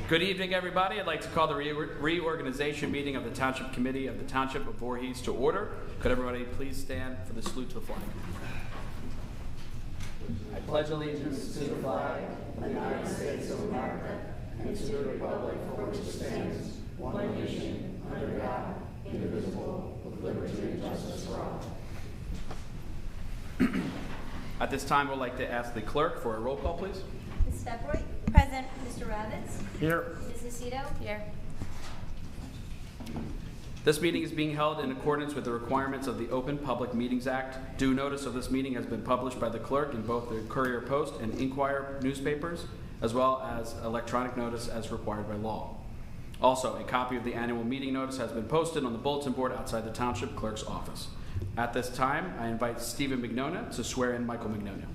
Good evening, everybody. I'd like to call the reorganization meeting of the Township Committee of the Township of Voorhees to order. Could everybody please stand for the salute to the flag? I pledge allegiance to the flag of the United States of America and to the republic for which it stands, one nation, under God, indivisible, with liberty and justice for all. At this time, we'd like to ask the clerk for a roll call, please. Ms. Febroy? Present. Mr. Ravitz? Here. Ms. Aceto? Here. This meeting is being held in accordance with the requirements of the Open Public Meetings Act. Due notice of this meeting has been published by the clerk in both the Courier Post and Inquirer newspapers, as well as electronic notice as required by law. Also, a copy of the annual meeting notice has been posted on the bulletin board outside the Township Clerk's office. At this time, I invite Stephen Mignona to swear in Michael Mignona.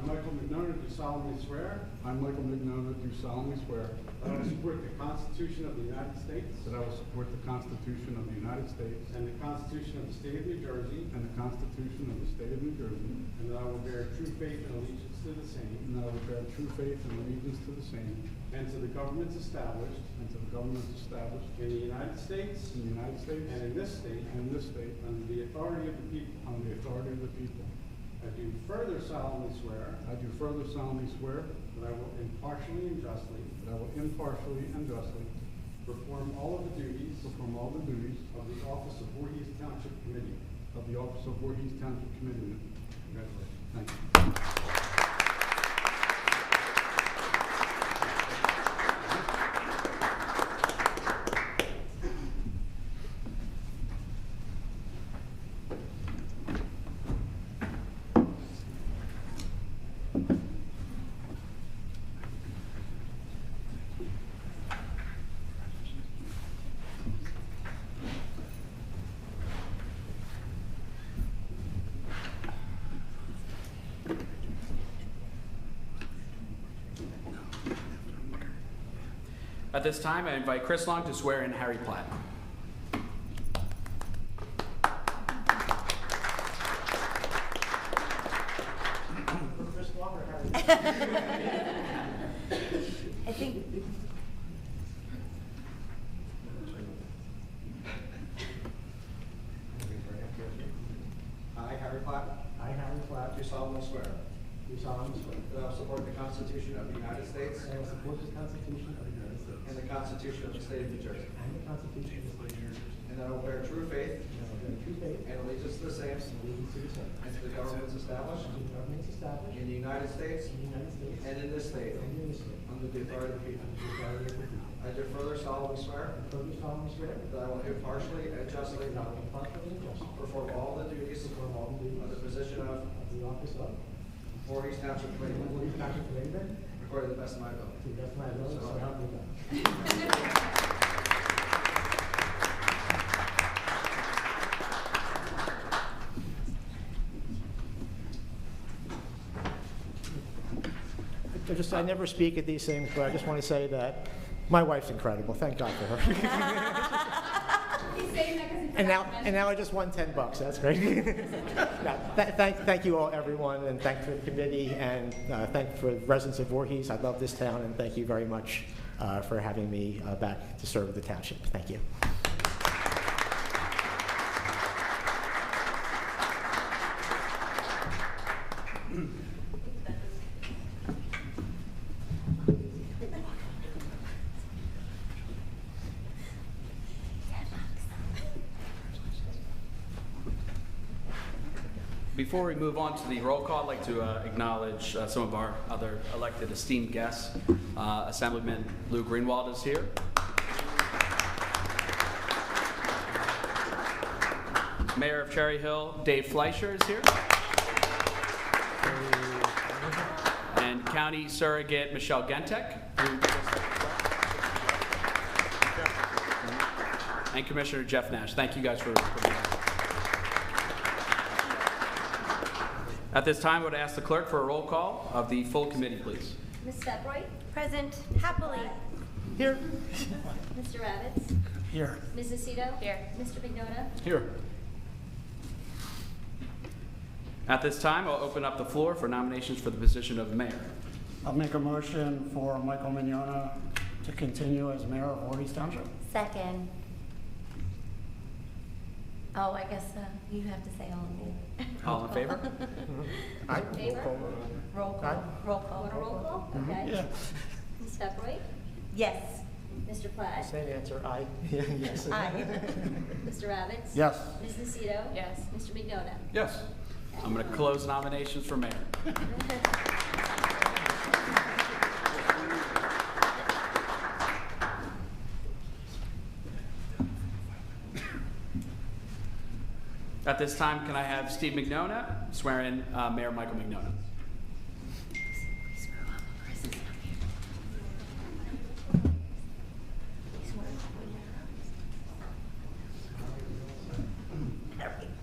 Michael Mignona, do solemnly swear. I, Michael Mignona, do solemnly swear That I will support the Constitution of the United States. that I will support the Constitution of the United States And the Constitution of the State of New Jersey. and the Constitution of the State of New Jersey, And that I will bear true faith and allegiance to the same. and that I will bear true faith and allegiance to the same, And to the governments established. and to the governments established In the United States. in the United States And in this state. and in this state, Under the authority of the people. on the authority of the people. I do further solemnly swear. I do further solemnly swear That I will impartially and justly. that I will impartially and justly Perform all of the duties. perform all the duties Of the office of Voorhees Township Committee. of the office of Voorhees Township Committeeman. Congratulations. Thank you. At this time, I invite Chris Long to swear in Harry Platt. Chris Long or Harry? I think. I, Harry Platt, I, Harry Platt, do solemnly swear do solemnly swear. that I will support the Constitution of the United States That I will support the Constitution of the United States. and the Constitution of the State of New Jersey, And the Constitution of the State of New Jersey. and that I will bear true faith And I will bear true faith and allegiance to the same and allegiance to the same. and to the governments established And to the governments established in the United States in the United States and in this state and in this state. under the authority of the people. And to the authority of the people. I do further solemnly swear I further solemnly swear that I will impartially and justly that I will impartially and justly perform all the duties perform all the duties of the position of of the office of Voorhees Township Committeeman Voorhees Township Committeeman according to the best of my ability. to the best of my ability, so help me God. I never speak at these things, but I just want to say that my wife's incredible. Thank God for her. He's saying that because he's And now I just won $10. That's great. No, thank you all, everyone, and thank the committee, and thank for the residents of Voorhees. I love this town, and thank you very much for having me back to serve the township. Thank you. Before we move on to the roll call, I'd like to acknowledge some of our other elected esteemed guests. Assemblyman Lou Greenwald is here. Mayor of Cherry Hill, Dave Fleischer is here. And County Surrogate Michelle Gentek. And Commissioner Jeff Nash. Thank you guys for being here. At this time, I would ask the clerk for a roll call of the full committee, please. Ms. Febroy? Present. Happily. Here. Mr. Ravitz? Here. Mrs. Cito? Here. Mr. Mignona? Here. At this time, I'll open up the floor for nominations for the position of mayor. I'll make a motion for Michael Mignona to continue as mayor of Voorhees Township. Second. Oh, I guess you have to say all in favor. All in favor? Aye. Favor? Roll call. Aye. Roll call. Want a roll call? Okay. Yeah. Ms. Pepperoy? Yes. Mr. Platt? Same answer, aye. Yes. Aye. Mr. Ravitz? Yes. Mrs. Cito? Yes. Mr. Mignona? Yes. I'm going to close nominations for mayor. At this time, can I have Steve Mignona swear in Mayor Michael Mignona?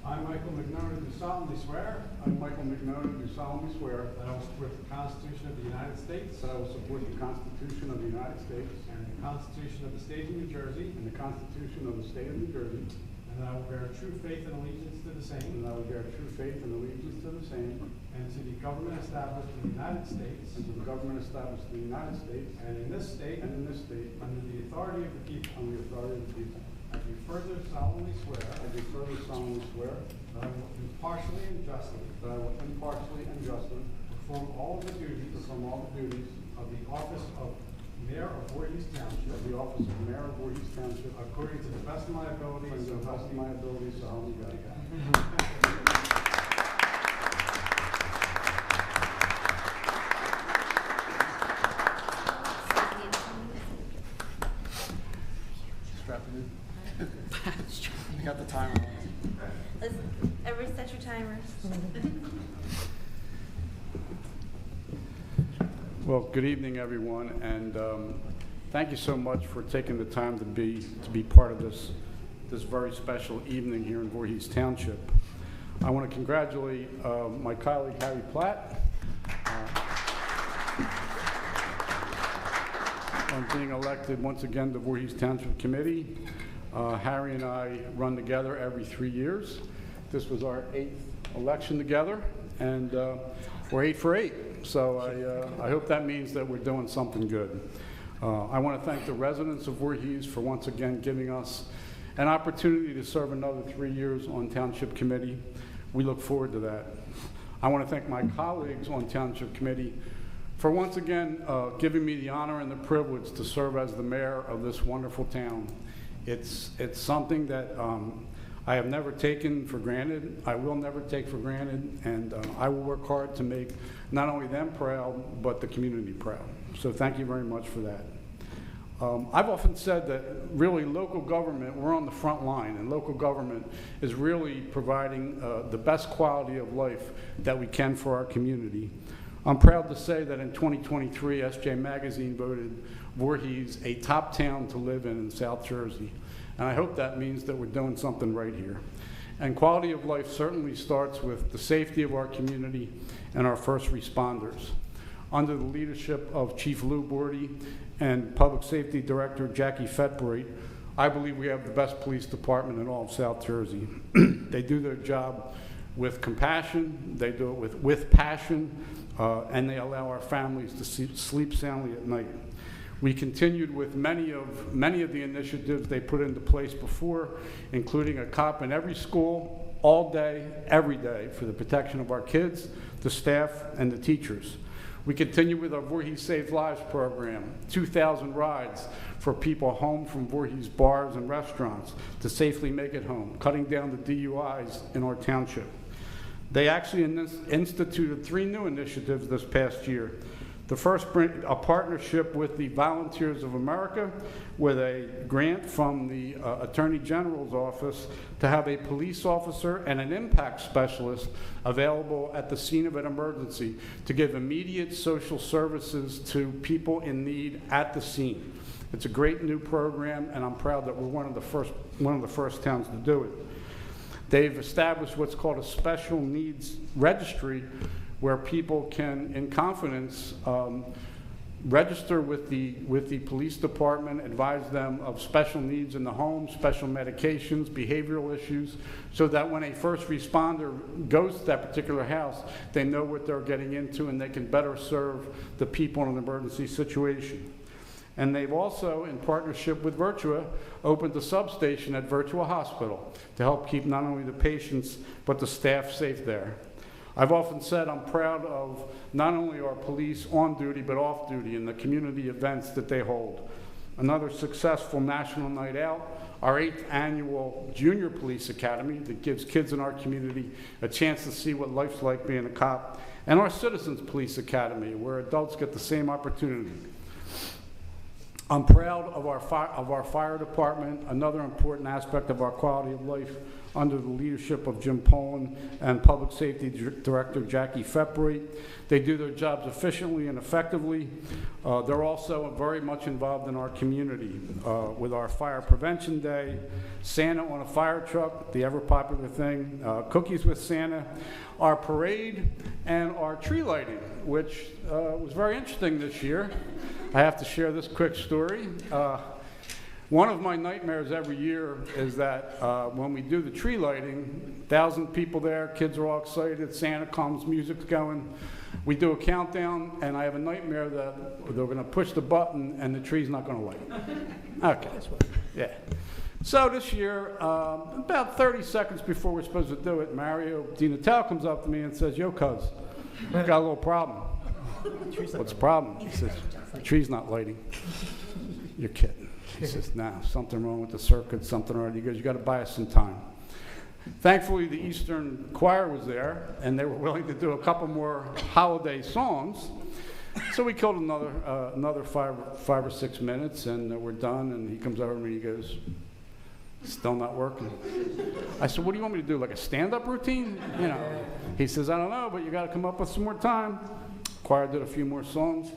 I, Michael McNona, do solemnly swear. I, Michael McNona, do solemnly swear. That I will support the Constitution of the United States That I will support the Constitution of the United States and the Constitution of the State of New Jersey, and the Constitution of the State of New Jersey, and that I will bear true faith and allegiance to the and same that I will bear true faith and allegiance to the same, and to the government established in the United States and to the government established in the United States and in this state and in this state, under the authority of the people. on the authority of the people. I do further solemnly swear I do further solemnly swear that I will impartially and justly that I will impartially and justly perform all of the duties perform all the duties of the office of Mayor of Voorhees of Township the office of Mayor of Voorhees Township according to the best of my abilities, to so the help best of me my abilities, so help me God. Strap it in. You got the timer on. Everybody set your timers. Well, good evening, everyone, and thank you so much for taking the time to be part of this very special evening here in Voorhees Township. I want to congratulate my colleague Harry Platt on being elected once again to Voorhees Township Committee. Harry and I run together every 3 years. This was our 8th election together, and we're 8 for 8. So I hope that means that we're doing something good. I want to thank the residents of Voorhees for once again giving us an opportunity to serve another 3 years on Township Committee. We look forward to that. I want to thank my colleagues on Township Committee for once again giving me the honor and the privilege to serve as the mayor of this wonderful town. It's something that I have never taken for granted. I will never take for granted, and I will work hard to make not only them proud, but the community proud. So thank you very much for that. I've often said that really local government, we're on the front line, and local government is really providing the best quality of life that we can for our community. I'm proud to say that in 2023, SJ Magazine voted Voorhees a top town to live in South Jersey. And I hope that means that we're doing something right here. And quality of life certainly starts with the safety of our community and our first responders. Under the leadership of Chief Lou Bordy and Public Safety Director Jackie Fetbright, I believe we have the best police department in all of South Jersey. They do their job with compassion, they do it with passion, and they allow our families to sleep soundly at night. We continued with many of the initiatives they put into place before, including a cop in every school, all day, every day, for the protection of our kids, the staff, and the teachers. We continue with our Voorhees Saves Lives program, 2,000 rides for people home from Voorhees bars and restaurants to safely make it home, cutting down the DUIs in our township. They actually instituted 3 new initiatives this past year. The first, a partnership with the Volunteers of America with a grant from the Attorney General's office to have a police officer and an impact specialist available at the scene of an emergency to give immediate social services to people in need at the scene. It's a great new program, and I'm proud that we're one of the first towns to do it. They've established what's called a special needs registry, where people can, in confidence, register with the police department, advise them of special needs in the home, special medications, behavioral issues, so that when a first responder goes to that particular house, they know what they're getting into and they can better serve the people in an emergency situation. And they've also, in partnership with Virtua, opened a substation at Virtua Hospital to help keep not only the patients, but the staff safe there. I've often said I'm proud of not only our police on duty, but off duty and the community events that they hold. Another successful national night out, our 8th annual Junior Police Academy that gives kids in our community a chance to see what life's like being a cop, and our Citizens Police Academy, where adults get the same opportunity. I'm proud of our fire department, another important aspect of our quality of life under the leadership of Jim Poland and Public Safety Director Jackie Fepri. They do their jobs efficiently and effectively. They're also very much involved in our community with our Fire Prevention Day, Santa on a fire truck, the ever popular thing, Cookies with Santa, our parade, and our tree lighting, which was very interesting this year. I have to share this quick story. One of my nightmares every year is that when we do the tree lighting, 1,000 people there, kids are all excited, Santa comes, music's going. We do a countdown, and I have a nightmare that they're going to push the button and the tree's not going to light. Okay, yeah. So this year, about 30 seconds before we're supposed to do it, Mario Di Natale comes up to me and says, "Yo, cuz, we've got a little problem." "What's the problem?" He says, "The tree's not lighting." "You're kidding." He says, "No, something wrong with the circuit, something wrong." He goes, "You got to buy us some time." Thankfully, the Eastern Choir was there, and they were willing to do a couple more holiday songs. So we killed another five or 6 minutes, and we're done. And he comes over to me, he goes, "Still not working." I said, "What do you want me to do, like a stand-up routine?" You know. He says, "I don't know, but you got to come up with some more time." Choir did a few more songs.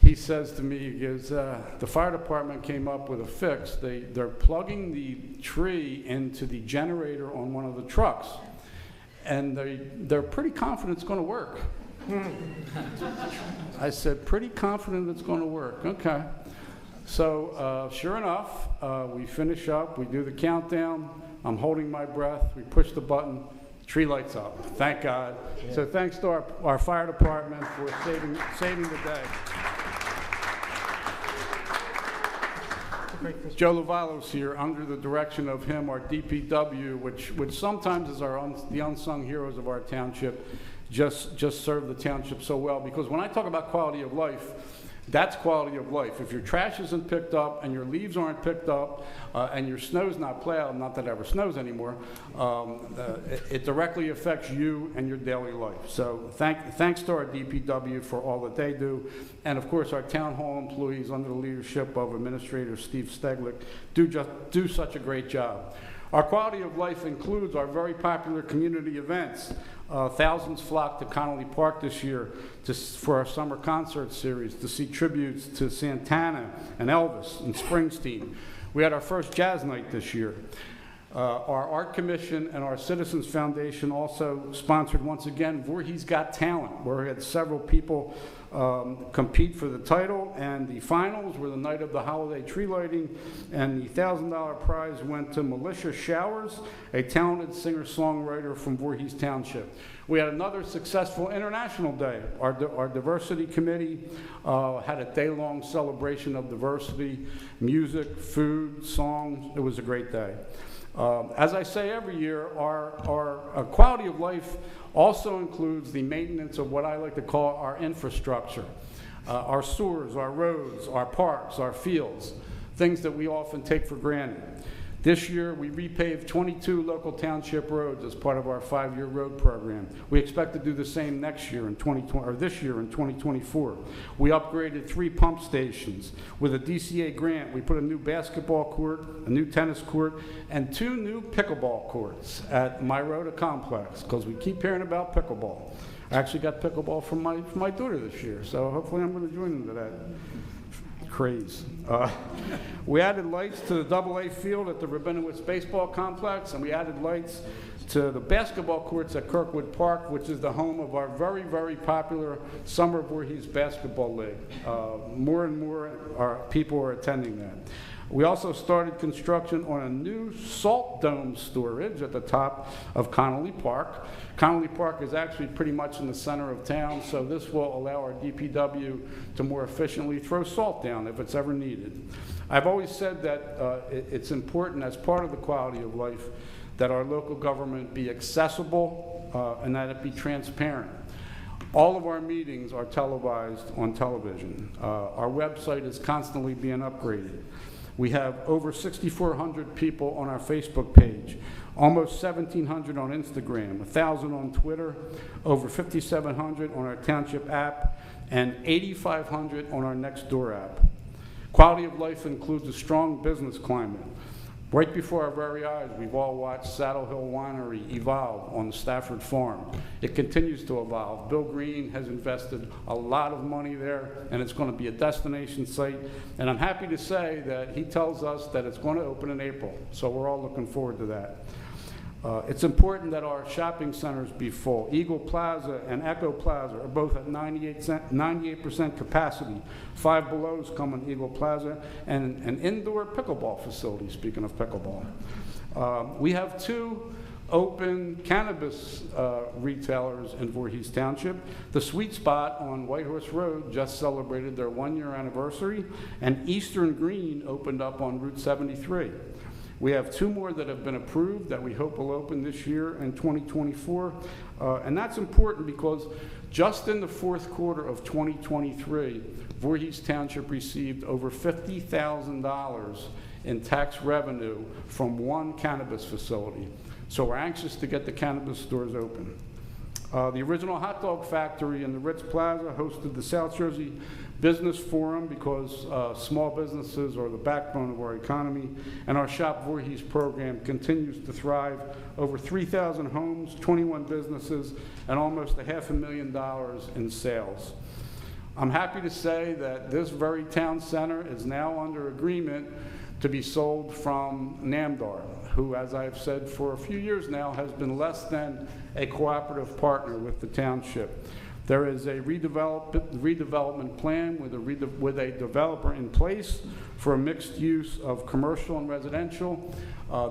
He says to me, he goes, "The fire department came up with a fix. They're plugging the tree into the generator on one of the trucks, and they're pretty confident it's going to work." I said, "Pretty confident it's going to work." Okay. So sure enough, we finish up, we do the countdown, I'm holding my breath, we push the button, tree lights up, thank God. Yeah. So thanks to our fire department for saving the day. Joe Lovallo's here, under the direction of him, our DPW, which sometimes is the unsung heroes of our township, just serve the township so well. Because when I talk about quality of life, that's quality of life. If your trash isn't picked up and your leaves aren't picked up and your snow's not plowed, not that it ever snows anymore, it directly affects you and your daily life. So thanks to our DPW for all that they do. And of course, our town hall employees under the leadership of Administrator Steve Steglick do such a great job. Our quality of life includes our very popular community events. Thousands flocked to Connolly Park this year for our summer concert series to see tributes to Santana and Elvis and Springsteen. We had our first jazz night this year. Our Art Commission and our Citizens Foundation also sponsored, once again, Voorhees Got Talent, where we had several people compete for the title, and the finals were the night of the holiday tree lighting, and the $1,000 prize went to Militia Showers, a talented singer-songwriter from Voorhees Township. We had another successful international day. Our diversity committee had a day-long celebration of diversity, music, food, songs. It was a great day. As I say every year, our quality of life also includes the maintenance of what I like to call our infrastructure, our sewers, our roads, our parks, our fields, things that we often take for granted. This year, we repaved 22 local township roads as part of our 5-year road program. We expect to do the same next year in 2020, or this year in 2024. We upgraded 3 pump stations. With a DCA grant, we put a new basketball court, a new tennis court, and 2 new pickleball courts at Myrota Complex, because we keep hearing about pickleball. I actually got pickleball from my daughter this year, so hopefully I'm going to join into that craze. We added lights to the AA field at the Rabinowitz Baseball Complex, and we added lights to the basketball courts at Kirkwood Park, which is the home of our very, very popular Summer Voorhees Basketball League. More and more people are attending that. We also started construction on a new salt dome storage at the top of Connolly Park. Connolly Park is actually pretty much in the center of town, so this will allow our DPW to more efficiently throw salt down if it's ever needed. I've always said that it's important as part of the quality of life that our local government be accessible and that it be transparent. All of our meetings are televised on television. Our website is constantly being upgraded. We have over 6,400 people on our Facebook page, almost 1,700 on Instagram, 1,000 on Twitter, over 5,700 on our Township app, and 8,500 on our Nextdoor app. Quality of life includes a strong business climate. Right before our very eyes, we've all watched Saddle Hill Winery evolve on the Stafford Farm. It continues to evolve. Bill Green has invested a lot of money there, and it's going to be a destination site. And I'm happy to say that he tells us that it's going to open in April, so we're all looking forward to that. It's important that our shopping centers be full. Eagle Plaza and Echo Plaza are both at 98% capacity. Five Belows come in Eagle Plaza, and an indoor pickleball facility, speaking of pickleball. We have 2 open cannabis retailers in Voorhees Township. The Sweet Spot on Whitehorse Road just celebrated their 1-year anniversary, and Eastern Green opened up on Route 73. We have 2 more that have been approved that we hope will open this year in 2024. And that's important because just in the 4th quarter of 2023, Voorhees Township received over $50,000 in tax revenue from 1 cannabis facility. So we're anxious to get the cannabis stores open. The original hot dog factory in the Ritz Plaza hosted the South Jersey Business Forum because small businesses are the backbone of our economy, and our Shop Voorhees program continues to thrive. Over 3,000 homes, 21 businesses, and almost $500,000 in sales. I'm happy to say that this very town center is now under agreement to be sold from Namdar, who, as I've said for a few years now, has been less than a cooperative partner with the township. There is a redevelopment plan with a developer in place for a mixed use of commercial and residential.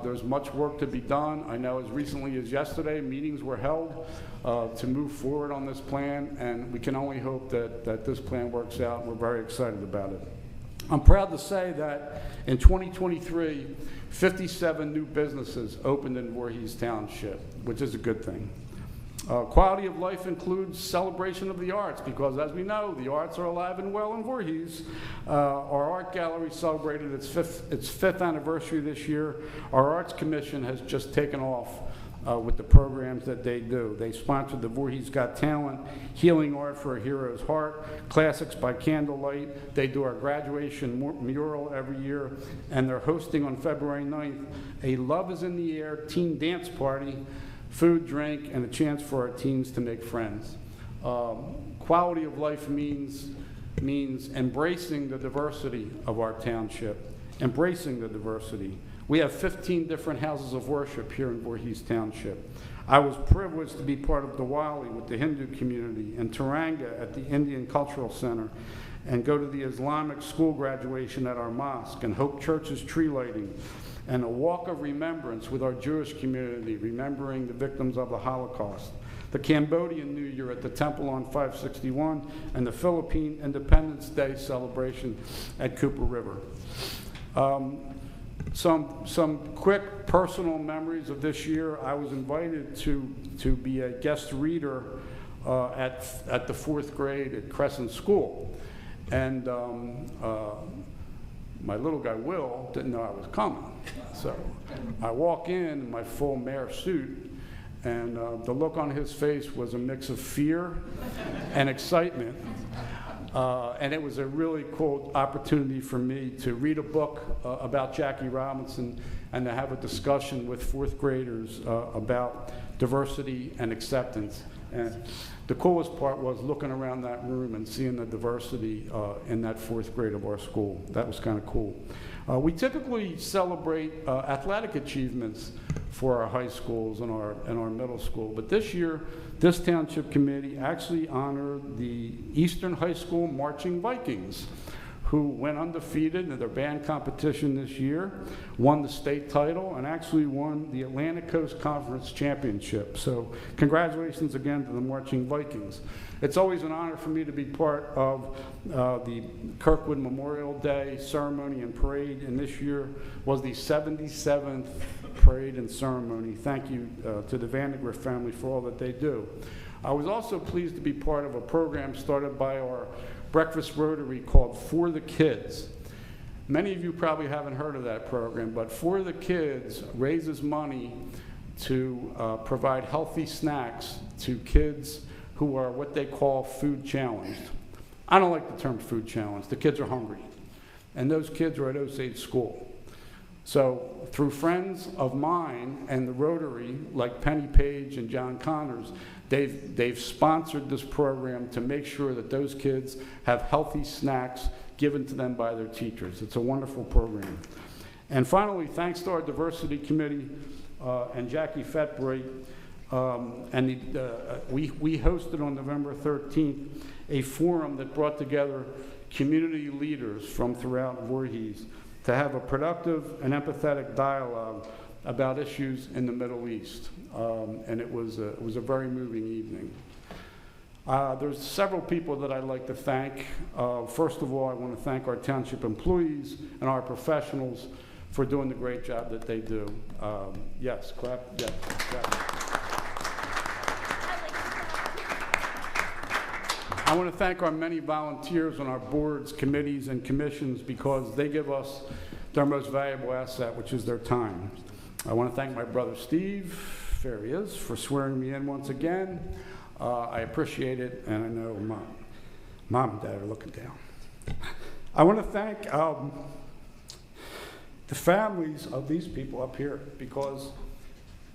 There's much work to be done. I know as recently as yesterday, meetings were held to move forward on this plan, and we can only hope that this plan works out. We're very excited about it. I'm proud to say that in 2023, 57 new businesses opened in Voorhees Township, which is a good thing. Quality of life includes celebration of the arts because, as we know, the arts are alive and well in Voorhees. Our art gallery celebrated its fifth anniversary this year. Our arts commission has just taken off with the programs that they do. They sponsored the Voorhees Got Talent, Healing Art for a Hero's Heart, Classics by Candlelight. They do our graduation mural every year, and they're hosting on February 9th a Love is in the Air teen dance party, food, drink, and a chance for our teens to make friends. Quality of life means embracing the diversity of our township, embracing the diversity. We have 15 different houses of worship here in Voorhees Township. I was privileged to be part of Diwali with the Hindu community and Taranga at the Indian Cultural Center, and go to the Islamic school graduation at our mosque, and Hope Church's tree lighting, and a walk of remembrance with our Jewish community, remembering the victims of the Holocaust, the Cambodian New Year at the Temple on 561, and the Philippine Independence Day celebration at Cooper River. Some quick personal memories of this year. I was invited to be a guest reader at the 4th grade at Crescent School. And my little guy, Will, didn't know I was coming. So I walk in my full mayor suit, and the look on his face was a mix of fear and excitement. And it was a really cool opportunity for me to read a book about Jackie Robinson and to have a discussion with 4th graders about diversity and acceptance. And the coolest part was looking around that room and seeing the diversity in that 4th grade of our school. That was kind of cool. We typically celebrate athletic achievements for our high schools and our middle school, but this year, this Township Committee actually honored the Eastern High School Marching Vikings, who went undefeated in their band competition this year, won the state title, and actually won the Atlantic Coast Conference Championship. So congratulations again to the Marching Vikings. It's always an honor for me to be part of the Kirkwood Memorial Day ceremony and parade, and this year was the 77th parade and ceremony. Thank you to the Vandegrift family for all that they do. I was also pleased to be part of a program started by our Breakfast Rotary called For the Kids. Many of you probably haven't heard of that program, but For the Kids raises money to provide healthy snacks to kids who are what they call food challenged. I don't like the term food challenged. The kids are hungry, and those kids are at Osage School. So through friends of mine and the Rotary, like Penny Page and John Connors, they've sponsored this program to make sure that those kids have healthy snacks given to them by their teachers. It's a wonderful program. And finally, thanks to our diversity committee and Jackie Fetbright, we hosted on November 13th a forum that brought together community leaders from throughout Voorhees to have a productive and empathetic dialogue about issues in the Middle East. And it was a very moving evening. There's several people that I'd like to thank. First of all, I want to thank our township employees and our professionals for doing the great job that they do. Yes, clap. Yes, clap. I want to thank our many volunteers on our boards, committees, and commissions because they give us their most valuable asset, which is their time. I want to thank my brother Steve, there he is, for swearing me in once again. I appreciate it, and I know Mom and Dad are looking down. I want to thank the families of these people up here because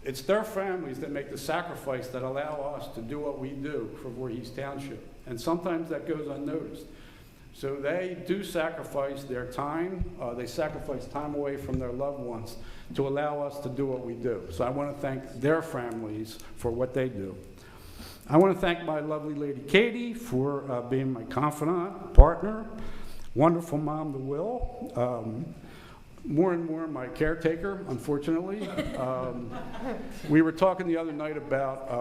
it's their families that make the sacrifice that allow us to do what we do for Voorhees Township. And sometimes that goes unnoticed. So they do sacrifice their time. They sacrifice time away from their loved ones to allow us to do what we do. So I want to thank their families for what they do. I want to thank my lovely lady Katie for being my confidant, partner, wonderful mom to Will. More and more my caretaker, unfortunately. We were talking the other night about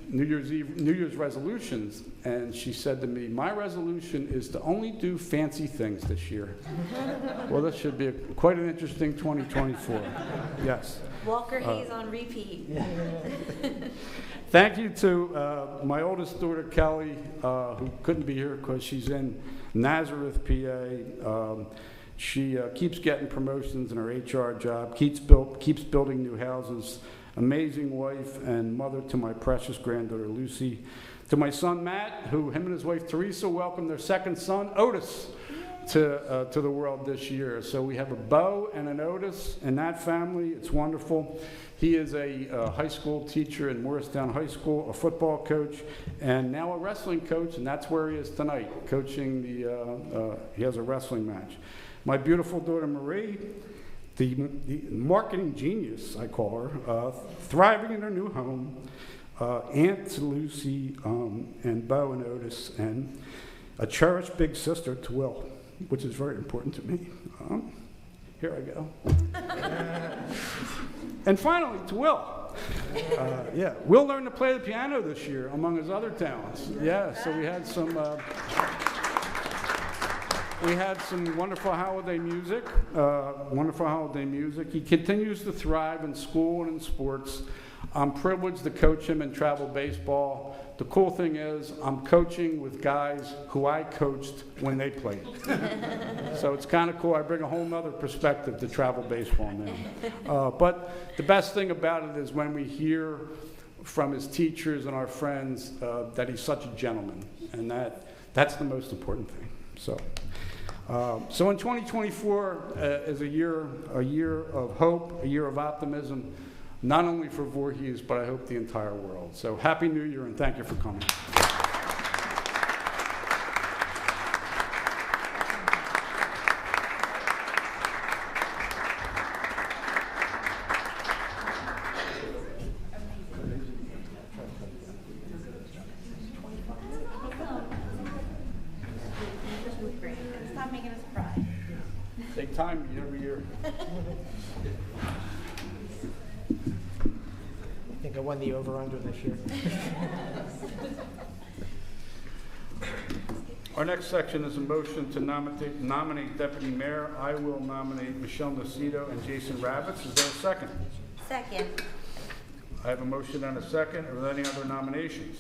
New Year's resolutions, and she said to me, my resolution is to only do fancy things this year. Well, this should be quite an interesting 2024. Yes. Walker Hayes on repeat. Thank you to my oldest daughter, Kelly, who couldn't be here because she's in Nazareth, PA. She keeps getting promotions in her HR job, keeps building new houses. Amazing wife and mother to my precious granddaughter, Lucy. To my son, Matt, who him and his wife, Teresa, welcomed their second son, Otis, to the world this year. So we have a Bo and an Otis in that family. It's wonderful. He is a high school teacher in Morristown High School, a football coach, and now a wrestling coach, and that's where he is tonight, coaching he has a wrestling match. My beautiful daughter, Marie, the marketing genius, I call her, thriving in her new home, Aunt Lucy, and Bo and Otis, and a cherished big sister to Will, which is very important to me. Here I go. And finally, to Will. Yeah, Will learned to play the piano this year, among his other talents. Yeah, so we had some wonderful holiday music. He continues to thrive in school and in sports. I'm privileged to coach him in travel baseball. The cool thing is I'm coaching with guys who I coached when they played. So it's kind of cool. I bring a whole nother perspective to travel baseball now. But the best thing about it is when we hear from his teachers and our friends that he's such a gentleman. And that's the most important thing. So in 2024 is a year of hope, a year of optimism, not only for Voorhees, but I hope the entire world. So Happy New Year, and thank you for coming. They time me every year. I think I won the over-under this year. Our next section is a motion to nominate deputy mayor. I will nominate Michelle Nocito and Jason Ravitz. Is there a second? Second. I have a motion and a second. Are there any other nominations?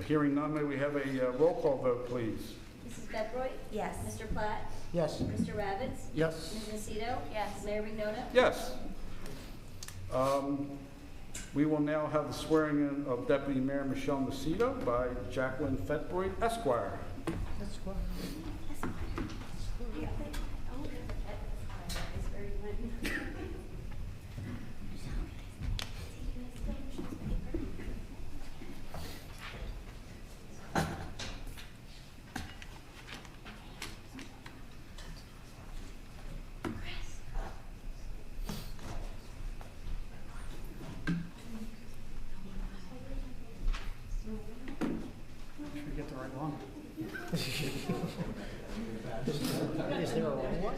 Hearing none, may we have a roll call vote, please? Mrs. Bedroy? Yes. Mr. Platt? Yes. Mr. Ravitz? Yes. Ms. Nocito? Yes. Mayor Vignona? Yes. We will now have the swearing in of Deputy Mayor Michelle Nocito by Jacqueline Fetboyd, Esquire. Should we get the right one? Is there a wrong one?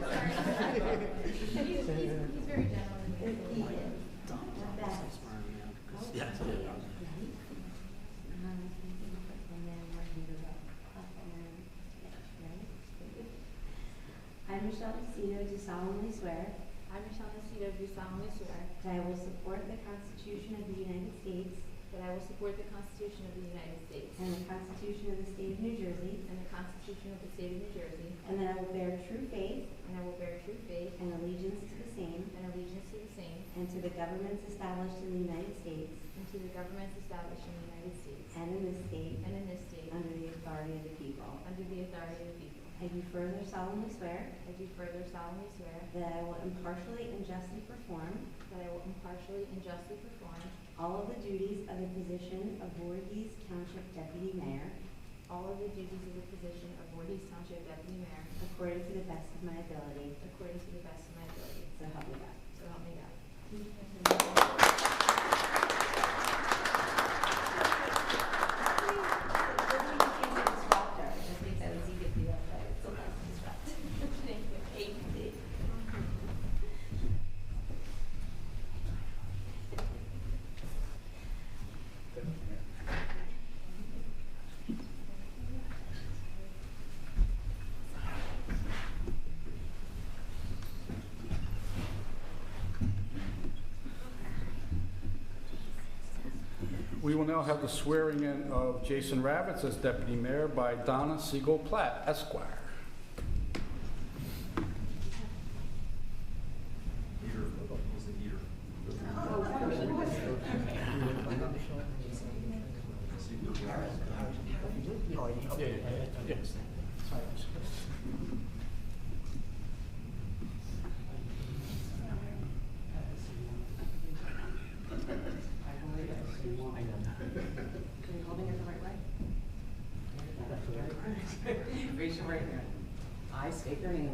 I, Michelle Nocito, do solemnly swear I, Michelle Nocito, do solemnly swear that I will support the Constitution of the United States that I will support the Constitution of the United States and the Constitution of the State of New Jersey, and the Constitution of the State of New Jersey, and that I will bear true faith and I will bear true faith and allegiance to the same and allegiance to the same and to the governments established in the United States and to the governments established in the United States and in this state and in this state under the authority of the people. under the authority of the people. I do further solemnly swear I do further solemnly swear that I will impartially and justly perform that I will impartially and justly perform all of the duties of the position of Voorhees Township Deputy Mayor all of the duties of the position of Voorhees Township Deputy Mayor according to the best of my ability. according to the best of my ability. So help me God. So help me God. We will now have the swearing in of Jason Ravitz as deputy mayor by Donna Siegel Platt, Esquire. Raise your right hand. I state your name.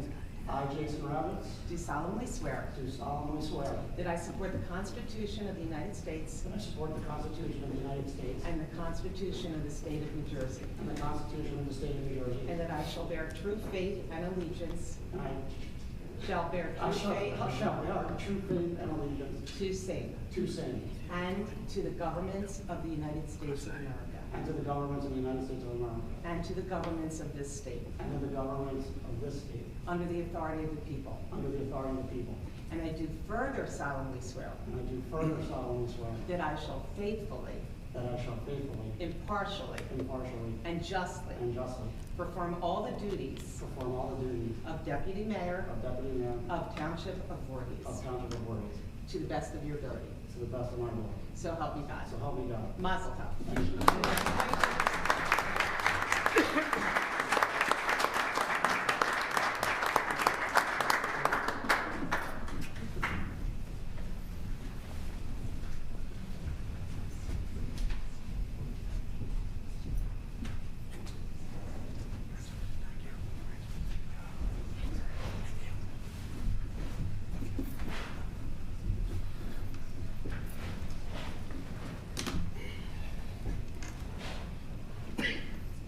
I, Jason Ravitz, Do solemnly swear do solemnly swear that I support the Constitution of the United States that I support the Constitution of the United States and the Constitution of the State of New Jersey, and the Constitution of the State of New Jersey. and that I shall bear true faith and allegiance, I shall bear I true faith shall bear true faith and allegiance to same, to same, and to the governments of the United States of America, and to the governments of the United States of America, and to the governments of this state, and to the governments of this state, under the authority of the people. under the authority of the people. And I do further solemnly swear And I do further solemnly swear that I shall faithfully, that I shall faithfully, impartially, impartially, and justly and justly perform all the duties perform all the duties of Deputy Mayor of Deputy Mayor of Township of Voorhees of Township of Voorhees to the best of your ability. to the best of my ability. So help me God. So help me God. Mazel tov. Thank you.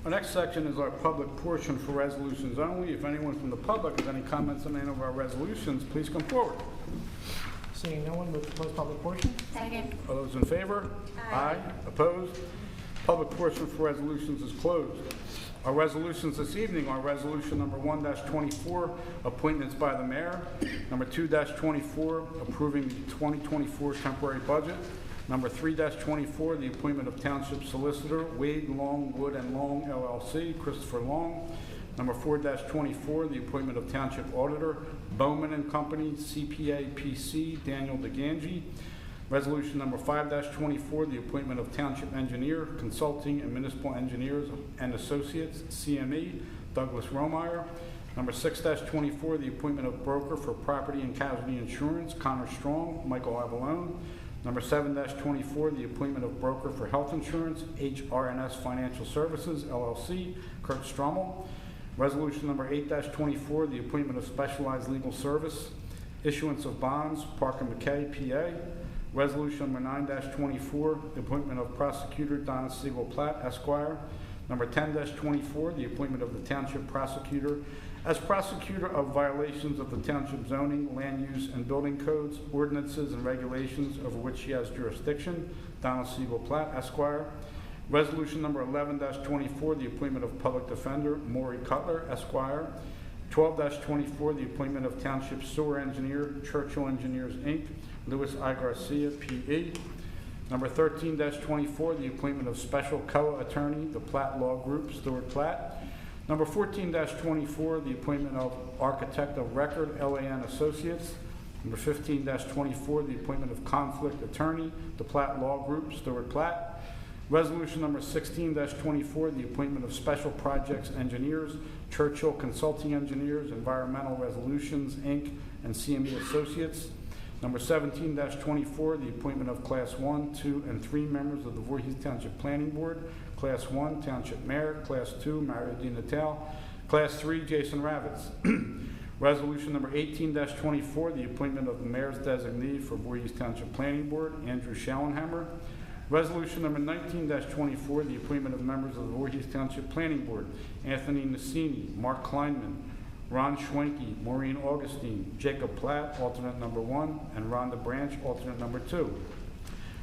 Our next section is our public portion for resolutions only. If anyone from the public has any comments on any of our resolutions, please come forward. Seeing no one, move to close public portion. Second. All those in favor? Aye. Opposed? Public portion for resolutions is closed. Our resolutions this evening are resolution number 1-24, appointments by the mayor. Number 2-24, approving the 2024 temporary budget. Number 3-24, the appointment of Township Solicitor Wade Long, Wood and Long LLC, Christopher Long. Number 4-24, the appointment of Township Auditor Bowman and Company, CPA PC, Daniel DeGangi. Resolution number 5-24, the appointment of Township Engineer, Consulting and Municipal Engineers and Associates, CME, Douglas Romeyer. Number 6-24, the appointment of broker for property and casualty insurance, Connor Strong, Michael Avalone. Number 7-24, the appointment of broker for health insurance, HRNS Financial Services, LLC, Kurt Strummel. Resolution number 8-24, the appointment of specialized legal service, issuance of bonds, Parker McKay, PA. Resolution number 9-24, the appointment of prosecutor Donna Siegel Platt, Esquire. Number 10-24, the appointment of the township prosecutor as prosecutor of violations of the township zoning, land use, and building codes, ordinances, and regulations over which she has jurisdiction, Donna Siegel Platt, Esquire. Resolution number 11-24, the appointment of public defender Maury Cutler, Esquire. 12-24, the appointment of township sewer engineer, Churchill Engineers, Inc., Louis I. Garcia, P.E. Number 13-24, the appointment of special COA attorney, the Platt Law Group, Stuart Platt. Number 14-24, the appointment of architect of record, LAN Associates. Number 15-24, the appointment of conflict attorney, the Platt Law Group, Stuart Platt. Resolution number 16-24, the appointment of special projects engineers, Churchill Consulting Engineers, Environmental Resolutions, Inc., and CME Associates. Number 17-24, the appointment of Class 1, 2, and 3 members of the Voorhees Township Planning Board. Class 1, Township Mayor. Class 2, Mario Di Natale. Class 3, Jason Ravitz. Resolution number 18-24, the appointment of the mayor's designee for Voorhees Township Planning Board, Andrew Schallenhammer. Resolution number 19-24, the appointment of members of the Voorhees Township Planning Board, Anthony Nassini, Mark Kleinman, Ron Schwenke, Maureen Augustine, Jacob Platt, alternate number 1, and Rhonda Branch, alternate number 2.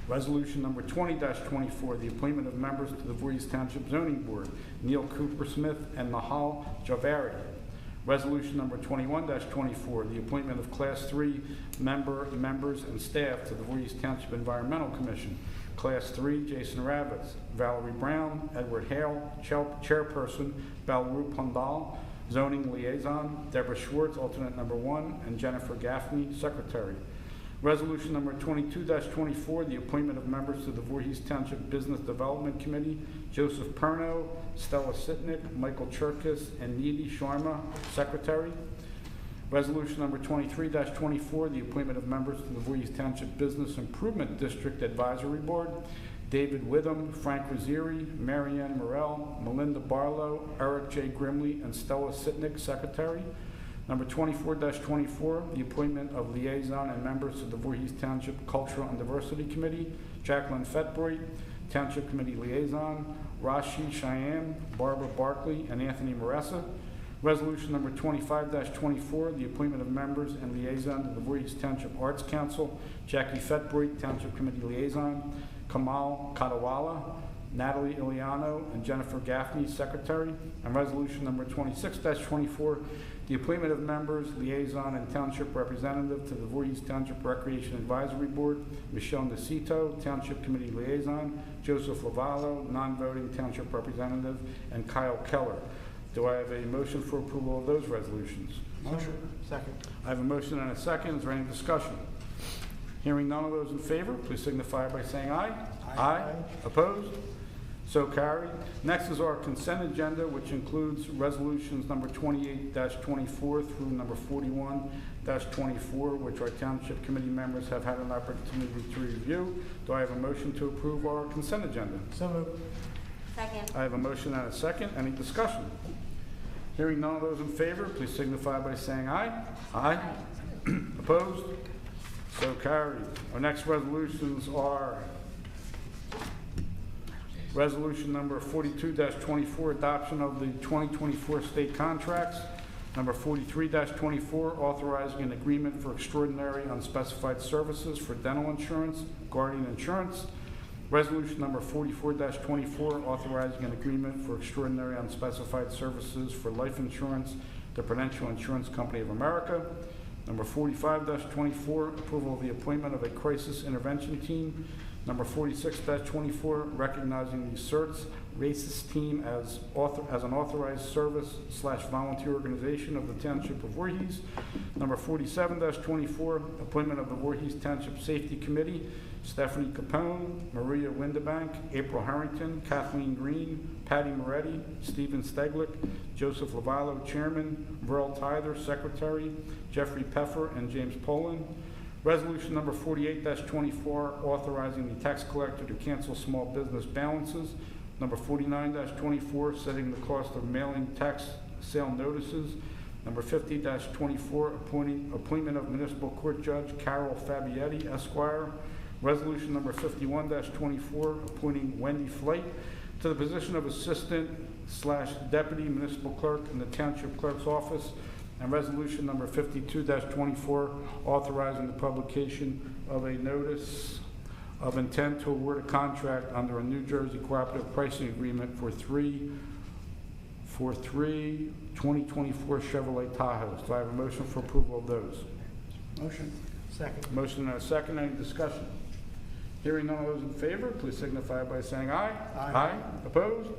Resolution number 20-24, the appointment of members to the Voorhees Township Zoning Board, Neil Cooper Smith and Nahal Javeri. Resolution number 21-24, the appointment of Class 3 members and staff to the Voorhees Township Environmental Commission. Class 3, Jason Ravitz, Valerie Brown, Edward Hale, Chairperson, Balru Pandal, Zoning Liaison, Deborah Schwartz, alternate number 1, and Jennifer Gaffney, Secretary. Resolution number 22-24, the appointment of members to the Voorhees Township Business Development Committee, Joseph Perno, Stella Sitnick, Michael Cherkis, and Needy Sharma, Secretary. Resolution number 23-24, the appointment of members to the Voorhees Township Business Improvement District Advisory Board, David Witham, Frank Rosieri, Marianne Morell, Melinda Barlow, Eric J. Grimley, and Stella Sitnick, Secretary. Number 24-24, the appointment of liaison and members to the Voorhees Township Cultural and Diversity Committee, Jacqueline Fetbright, Township Committee Liaison, Rashi Cheyenne, Barbara Barkley, and Anthony Maressa. Resolution number 25-24, the appointment of members and liaison to the Voorhees Township Arts Council, Jackie Fetbright, Township Committee Liaison, Kamal Kadawala, Natalie Iliano, and Jennifer Gaffney, Secretary. And resolution number 26-24, the appointment of members, liaison, and township representative to the Voorhees Township Recreation Advisory Board, Michelle Nacito, Township Committee Liaison, Joseph Lavallo, non-voting township representative, and Kyle Keller. Do I have a motion for approval of those resolutions? Motion. Second. I have a motion and a second. Is there any discussion? Hearing none of those in favor, please signify by saying aye. Aye. Opposed? So carried. Next is our consent agenda, which includes resolutions number 28-24 through number 41-24, which our township committee members have had an opportunity to review. Do I have a motion to approve our consent agenda? So moved. Second. I have a motion and a second. Any discussion? Hearing none of those in favor, please signify by saying aye. Aye. Opposed? So carried. Our next resolutions are Resolution number 42-24, adoption of the 2024 state contracts. Number 43-24, authorizing an agreement for extraordinary unspecified services for dental insurance, Guardian Insurance. Resolution number 44-24, authorizing an agreement for extraordinary unspecified services for life insurance, the Prudential Insurance Company of America. Number 45-24, approval of the appointment of a crisis intervention team. Number 46-24, recognizing the CERTS racist team as an authorized service/volunteer organization of the Township of Voorhees. Number 47-24, appointment of the Voorhees Township Safety Committee. Stephanie Capone, Maria Windebank, April Harrington, Kathleen Green, Patty Moretti, Stephen Steglick, Joseph Lavallo, Chairman, Verl Tyler, Secretary, Jeffrey Peffer, and James Poland. Resolution number 48-24, authorizing the tax collector to cancel small business balances. Number 49-24, setting the cost of mailing tax sale notices. Number 50-24, appointment of municipal court judge Carol Fabietti, Esquire. Resolution number 51-24, appointing Wendy Flight to the position of assistant/deputy municipal clerk in the township clerk's office. And resolution number 52-24, authorizing the publication of a notice of intent to award a contract under a New Jersey cooperative pricing agreement for three 2024 Chevrolet Tahoes. Do I have a motion for approval of those? Motion. Second. Motion and a second. Any discussion? Hearing none of those in favor, please signify by saying aye. Aye. Opposed?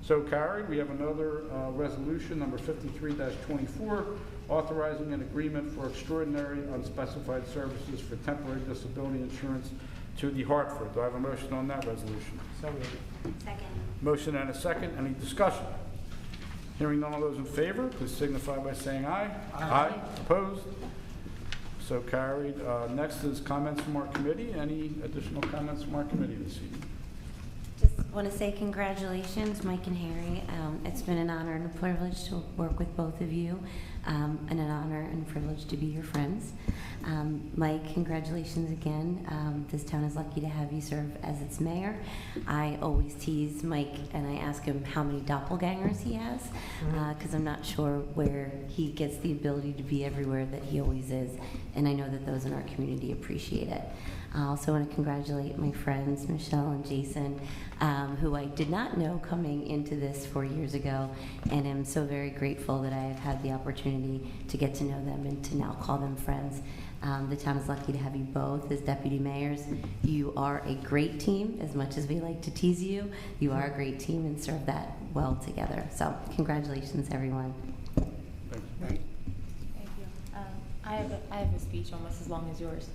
So carried. We have another resolution, number 53-24, authorizing an agreement for extraordinary unspecified services for temporary disability insurance to the Hartford. Do I have a motion on that resolution? So moved. Second. Motion and a second. Any discussion? Hearing none of those in favor, please signify by saying aye. Aye. Opposed? So carried. Next is comments from our committee. Any additional comments from our committee this evening? Just want to say congratulations, Mike and Harry. It's been an honor and a privilege to work with both of you, and an honor and privilege to be your friends. Mike, congratulations again. This town is lucky to have you serve as its mayor. I always tease Mike and I ask him how many doppelgangers he has, because I'm not sure where he gets the ability to be everywhere that he always is, and I know that those in our community appreciate it. I also want to congratulate my friends, Michelle and Jason, who I did not know coming into this 4 years ago, and am so very grateful that I have had the opportunity to get to know them and to now call them friends. The town is lucky to have you both as deputy mayors. You are a great team, as much as we like to tease you. You are a great team and serve that well together. So congratulations, everyone. Thank you. I have a speech almost as long as yours.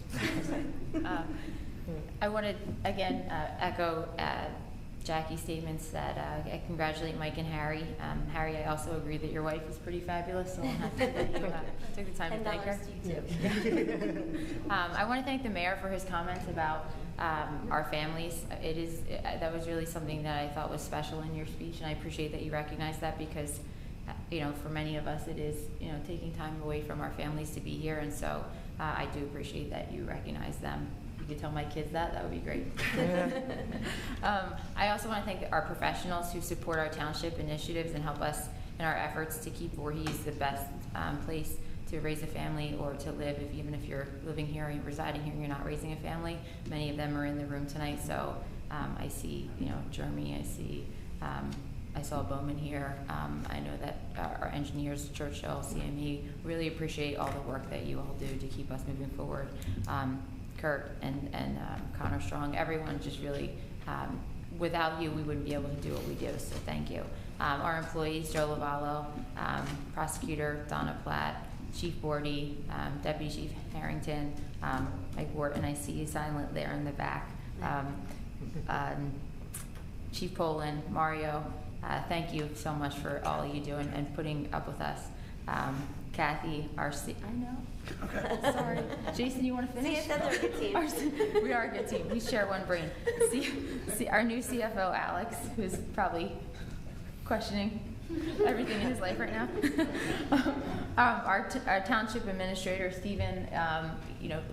I want to again echo Jackie's statements that I congratulate Mike and Harry. Harry, I also agree that your wife is pretty fabulous, so I'm happy that you took the time to thank her. $10 to you too. I want to thank the mayor for his comments about our families. That was really something that I thought was special in your speech, and I appreciate that you recognize that, because for many of us, it is, taking time away from our families to be here, and so I do appreciate that you recognize them. You could tell my kids that would be great. I also want to thank our professionals who support our township initiatives and help us in our efforts to keep Voorhees the best place to raise a family or to live, even if you're living here or you're residing here and you're not raising a family. Many of them are in the room tonight, so I see, Jeremy, I saw Bowman here. I know that our engineers, Churchill, CME, really appreciate all the work that you all do to keep us moving forward. Kurt and Connor Strong, everyone just really, without you, we wouldn't be able to do what we do, so thank you. Our employees, Joe Lavallo, Prosecutor Donna Platt, Chief Bordy, Deputy Chief Harrington, Mike Wharton, I see you silent there in the back. Chief Poland, Mario, thank you so much for all you do and putting up with us. Kathy, I know. Okay. Sorry. Jason, you want to finish? See, they're a good team. We are a good team. We share one brain. See, our new CFO, Alex, who's probably questioning everything in his life right now. Our township administrator, Stephen,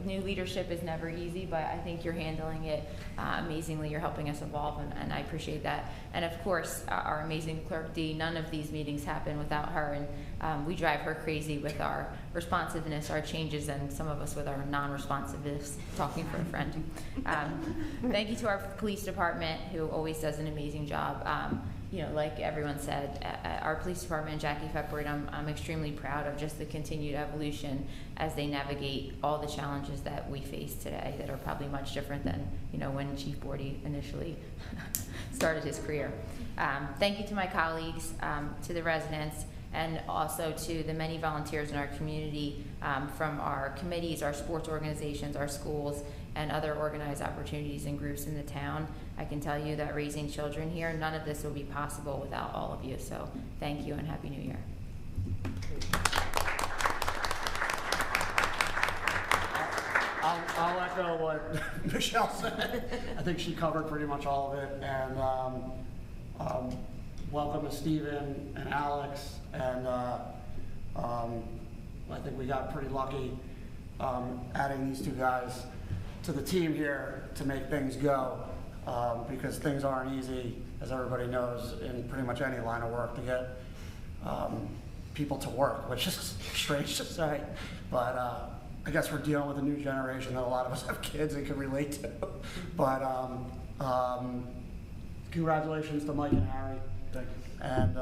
new leadership is never easy, but I think you're handling it amazingly. You're helping us evolve, and I appreciate that. And of course, our amazing clerk Dee. None of these meetings happen without her, and we drive her crazy with our responsiveness, our changes, and some of us with our non-responsiveness, talking for a friend. Thank you to our police department, who always does an amazing job. Like everyone said, our police department, Jackie Fepboyd, I'm extremely proud of just the continued evolution as they navigate all the challenges that we face today that are probably much different than, when Chief Bordy initially started his career. Thank you to my colleagues, to the residents, and also to the many volunteers in our community, from our committees, our sports organizations, our schools, and other organized opportunities and groups in the town. I can tell you that raising children here, none of this would be possible without all of you. So thank you and Happy New Year. I'll echo what Michelle said. I think she covered pretty much all of it. And welcome to Stephen and Alex. And I think we got pretty lucky adding these two guys to the team here to make things go, because things aren't easy, as everybody knows, in pretty much any line of work to get people to work, which is strange to say, but I guess we're dealing with a new generation that a lot of us have kids and can relate to. But congratulations to Mike and Harry. Thank you. And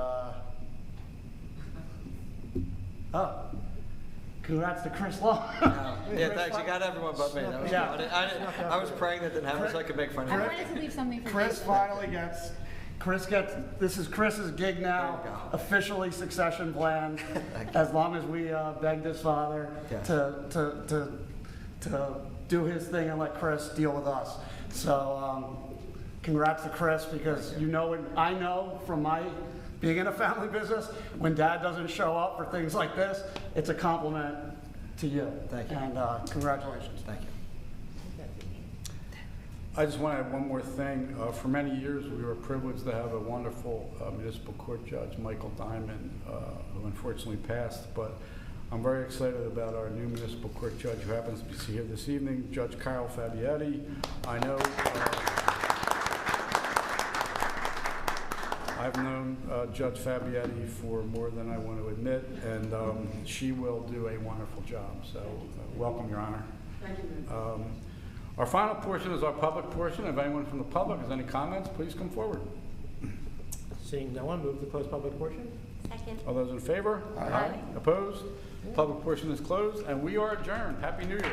congrats to Chris Long. Yeah, thanks. You got everyone but me. That was I was praying that didn't happen so I could make fun of I you. wanted to leave something for Chris finally gets, this is Chris's gig now, officially succession planned, as long as we beg this father to do his thing and let Chris deal with us. So congrats to Chris, because I know from my being in a family business, when Dad doesn't show up for things like this, it's a compliment to you. Thank you. And congratulations. Thank you. I just want to add one more thing. For many years, we were privileged to have a wonderful municipal court judge, Michael Diamond, who unfortunately passed. But I'm very excited about our new municipal court judge, who happens to be here this evening, Judge Carol Fabietti. I know I've known Judge Fabietti for more than I want to admit, and she will do a wonderful job. So welcome, Your Honor. Thank you. Our final portion is our public portion. If anyone from the public has any comments, please come forward. Seeing no one, move to close public portion. Second. All those in favor? Aye. Opposed? Public portion is closed, and we are adjourned. Happy New Year.